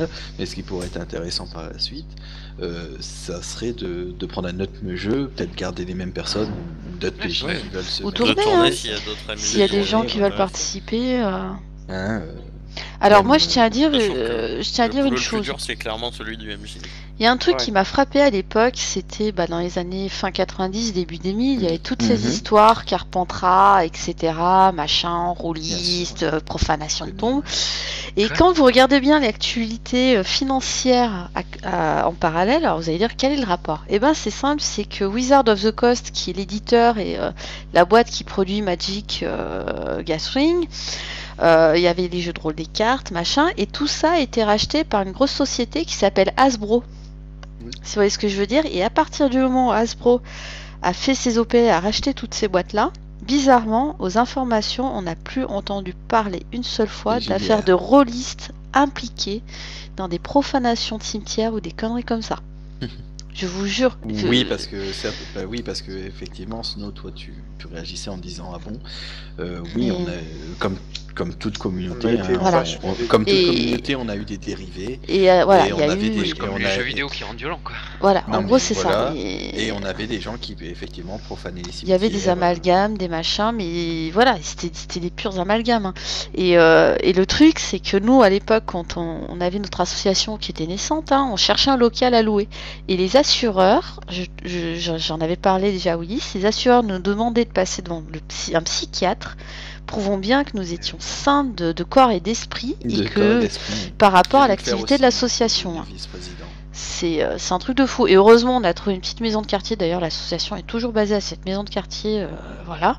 là, mais ce qui pourrait être intéressant par la suite, ça serait de prendre un autre jeu, peut-être garder les mêmes personnes, ou d'autres PJ qui veulent se Ou mettre tourner, De tourner hein. s'il y a d'autres amis. S'il y a des gens qui veulent Ouais. participer. Hein, Alors même, moi je tiens à dire, Sachant que je tiens à le dire une boulot le plus chose. dur, c'est clairement celui du MJ. Il y a un truc Ouais. qui m'a frappé à l'époque, c'était dans les années fin 90, début 2000, il y avait toutes ces Mhm. histoires, Carpentras, etc., machin, rôliste, profanation de tombes. Et quand vous regardez bien l'actualité financière en parallèle, alors vous allez dire quel est le rapport? Eh ben c'est simple, c'est que Wizard of the Coast, qui est l'éditeur et la boîte qui produit Magic Gathering, il y avait les jeux de rôle, des cartes, machin, et tout ça a été racheté par une grosse société qui s'appelle Hasbro. Oui. Si vous voyez ce que je veux dire. Et à partir du moment où Hasbro a fait ses OP, a racheté toutes ces boîtes-là, bizarrement, aux informations, on n'a plus entendu parler une seule fois Et d'affaires JDR. de rôlistes impliqués dans des profanations de cimetières ou des conneries comme ça. Je vous jure. Oui, parce que certes, oui, parce que effectivement, Snow, toi, tu réagissais en disant ah bon, oui, Mais- on a comme toute communauté, On a été Voilà. comme toute Et- communauté, on a eu des dérivés. Et voilà, Et il on y a avait eu. des- C'est comme on les a- jeux vidéo qui rendent violents, quoi. Voilà, Non, en mais gros, c'est voilà. ça. Et on avait des gens qui effectivement profanaient les Il y cimetières. avait des amalgames, des machins, mais voilà, c'était des purs amalgames, hein. Et le truc, c'est que nous, à l'époque, quand on avait notre association qui était naissante, hein, on cherchait un local à louer. Et les assureurs, j'en avais parlé déjà à Willis, les assureurs nous demandaient de passer devant un psychiatre, prouvant bien que nous étions sains de corps et d'esprit, et que par rapport à l'activité de l'association, hein. C'est un truc de fou. Et heureusement, on a trouvé une petite maison de quartier. D'ailleurs, l'association est toujours basée à cette maison de quartier. Voilà.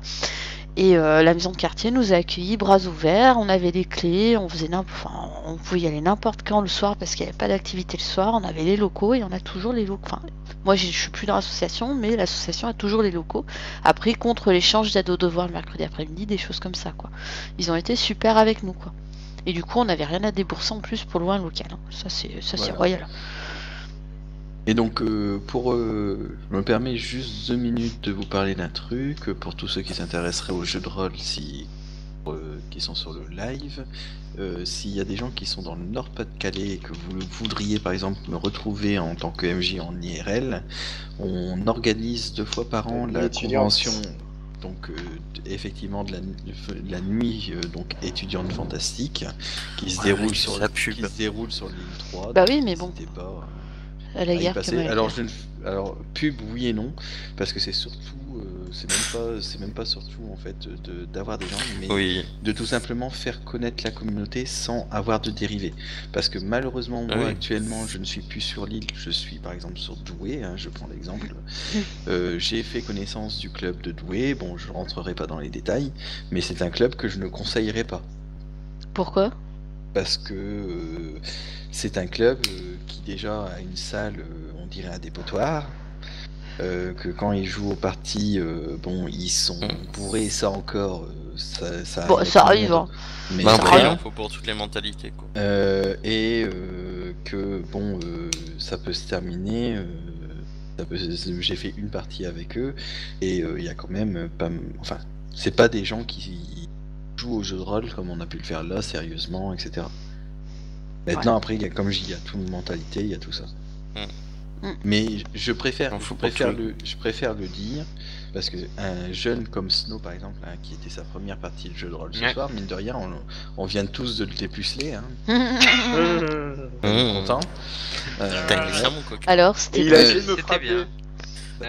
Et la maison de quartier nous a accueillis bras ouverts. On avait les clés. On pouvait y aller n'importe quand le soir parce qu'il n'y avait pas d'activité le soir. On avait les locaux et on a toujours les locaux. Enfin, moi, je suis plus dans l'association, mais l'association a toujours les locaux. Après, contre l'échange d'aide aux devoirs le mercredi après-midi, des choses comme ça, quoi. Ils ont été super avec nous, quoi. Et du coup, on n'avait rien à débourser en plus pour louer un local, hein. Ça, c'est Voilà. royal. Et donc, je me permets juste 2 minutes de vous parler d'un truc, pour tous ceux qui s'intéresseraient aux jeux de rôle, qui sont sur le live. S'il y a des gens qui sont dans le Nord-Pas-de-Calais et que vous voudriez par exemple me retrouver en tant que MJ en IRL, on organise 2 fois par an la convention, donc effectivement de la nuit donc étudiante fantastique, qui se déroule sur l'île 3. Bah donc oui, mais bon. n'hésitez pas À la à y guerre, passer. comme à la Alors, guerre. alors pub oui et non, parce que c'est surtout c'est même pas surtout en fait d'avoir des gens, mais Oui. de tout simplement faire connaître la communauté sans avoir de dérivés. Parce que malheureusement moi Oui. actuellement je ne suis plus sur l'île, je suis par exemple sur Douai, hein, je prends l'exemple. J'ai fait connaissance du club de Douai, bon je rentrerai pas dans les détails, mais c'est un club que je ne conseillerais pas. Pourquoi? Parce que c'est un club qui déjà a une salle, on dirait un dépotoir, que quand ils jouent aux parties, bon, ils sont bourrés, ça encore, ça Bon, arrive ça à tout le arrive, monde, hein. mais Bah, ça après, arrive. il faut pour toutes les mentalités, quoi. Et que bon, ça peut se terminer. J'ai fait une partie avec eux, et il y a quand même pas. Enfin, c'est pas des gens qui jouent au jeu de rôle comme on a pu le faire là, sérieusement, etc. Maintenant, Ouais. après, comme je dis, il y a toute mentalité, il y a tout ça. Mm. Mais je préfère tout. je préfère le dire, parce que un jeune comme Snow, par exemple, hein, qui était sa première partie de jeu de rôle ce Ouais. soir, mine de rien, on vient tous de le dépuceler, hein. Euh, Content. T'as vu ça, mon coq? Alors, Et c'était il pas- a essayé de me C'était frapper. bien.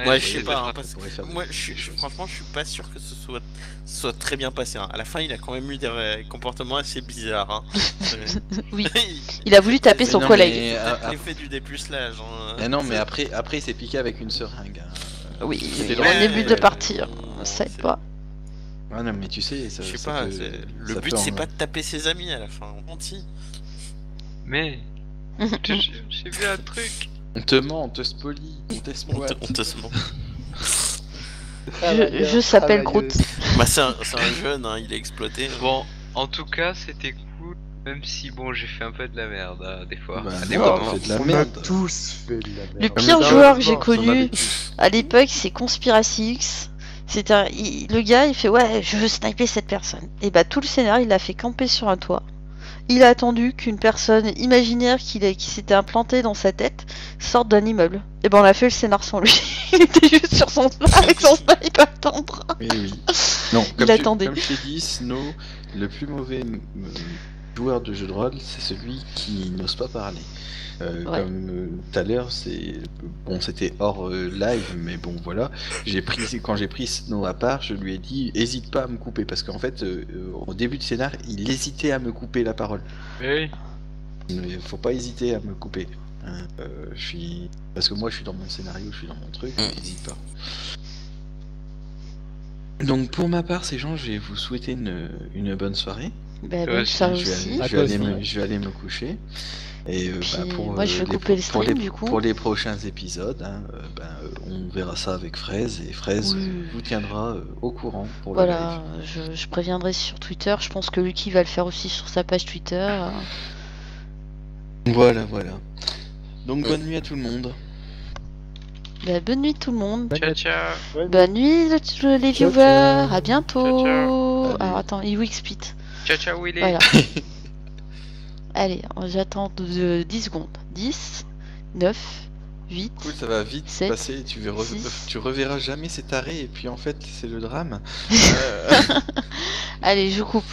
Moi, je sais Oui, pas, hein, ça parce pourrait que faire moi, des choses. franchement, je suis pas sûr que ce soit très bien passé, hein. À la fin, il a quand même eu des comportements assez bizarres, hein. Oui. Il a voulu taper Mais son non, collègue. mais, C'est l'effet du dépucelage, hein. mais non, mais après il s'est piqué avec une seringue, hein. Oui, C'était au drôle. début de partir. Ça aide pas. Ah non, mais tu sais, ça, Je sais ça pas, peut- le ça but peut c'est en- pas de taper ses amis à la fin, on mentit. Mais j'ai vu un truc. On te ment, on te spolie, on t'exploite. On te se ment. Je s'appelle Groot. Bah, c'est un jeune, hein, il est exploité. Bon, en tout cas, c'était cool. Même si, bon, j'ai fait un peu de la merde, hein, des fois. Bah, À des non, moments. on fait de la On a merde. tous fait de la merde. Le Ah, mais pire ça, joueur que j'ai on en connu avait tous. à l'époque, c'est Conspiracy X. Le gars, il fait ouais, je veux sniper cette personne. Et bah tout le scénario, il l'a fait camper sur un toit. il a attendu qu'une personne imaginaire qui s'était implantée dans sa tête sorte d'un immeuble. Et ben on a fait le scénar sans lui. Il était juste sur son avec son snipe à attendre. Mais oui. Non, Il attendait. Comme je t'ai dit, Snow, le plus mauvais joueur de jeu de rôle, c'est celui qui n'ose pas parler. Ouais. Comme tout à l'heure, c'était hors live, mais bon voilà. Quand j'ai pris Snow à part, je lui ai dit, hésite pas à me couper, parce qu'en fait, au début du scénar, il hésitait à me couper la parole. Oui. Il faut pas hésiter à me couper. Hein. Parce que moi, je suis dans mon scénario, je suis dans mon truc, n'hésite pas. Donc pour ma part, ces gens, je vais vous souhaiter une bonne soirée. Bah, Ouais, bonne soirée Je vais aussi. aller- je vais aller me- je vais aller me coucher. Et Puis, pour, moi, je vais couper le stream, du coup. pour les prochains épisodes, hein, on verra ça avec Fraise, et Fraise Oui. vous tiendra au courant pour Voilà, je préviendrai sur Twitter. Je pense que Lucky va le faire aussi sur sa page Twitter. le live. Voilà. Donc bonne nuit à tout le monde. Bah, bonne nuit tout le monde. Ciao, ciao. Bonne nuit les Ciao, viewers. ciao. À bientôt. Ciao, ciao. Alors attends, Iwixpit. Ciao, ciao, Willy. Voilà. Allez, j'attends 10 secondes. 10, 9, 8. Cool, ça va vite 7, passer, six. tu reverras jamais cet arrêt, et puis en fait c'est le drame. Allez, je coupe.